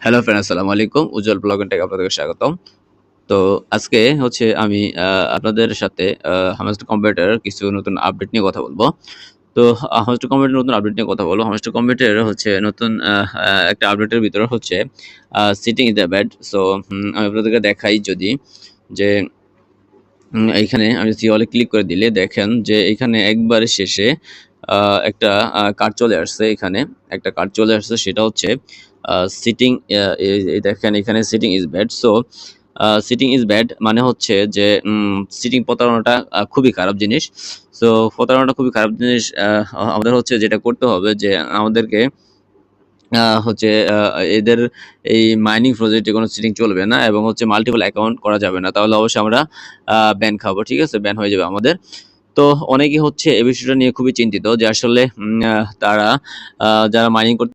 Hello friend, আসসালামু আলাইকুম। উজ্জ্বল blog and take আপনাদেরকে স্বাগতম। তো আজকে হচ্ছে আমি আপনাদের সাথে হামাস্টার কম্পিউটারের কিছু নতুন আপডেট নিয়ে কথা বলব। তো হামাস্টার কম্পিউটারের নতুন আপডেট নিয়ে কথা বলব। হামাস্টার কম্পিউটারের হচ্ছে নতুন একটা আপডেটের ভিতরে হচ্ছে sitting in the bed. So আমি আপনাদেরকে দেখাই যদি যে এইখানে আমি সি অলে ক্লিক করে দিলে দেখেন যে এইখানে একবারে শেষে একটা কার্ড চলে আসছে। এখানে একটা কার্ড চলে আসছে, সেটা হচ্ছে সিটিং। এই দেখেন এখানে sitting is bad. So sitting is bad মানে হচ্ছে যে সিটিং প্রতারণাটা খুবই খারাপ জিনিস। সো প্রতারণাটা খুবই খারাপ জিনিস। আমাদের হচ্ছে যেটা করতে হবে যে আমাদেরকে হচ্ছে এদের এই মাইনিং প্রজেক্টে কোনো চিটিং চলবে না এবং হচ্ছে মাল্টিপল অ্যাকাউন্ট করা যাবে না। তাহলে অবশ্যই আমরা ব্যান খাবো। ঠিক আছে? ব্যান হয়ে যাবে আমাদের। তো অনেকেই হচ্ছে এই বিষয়টা নিয়ে খুবই চিন্তিত যে আসলে তারা যারা মাইনিং করতে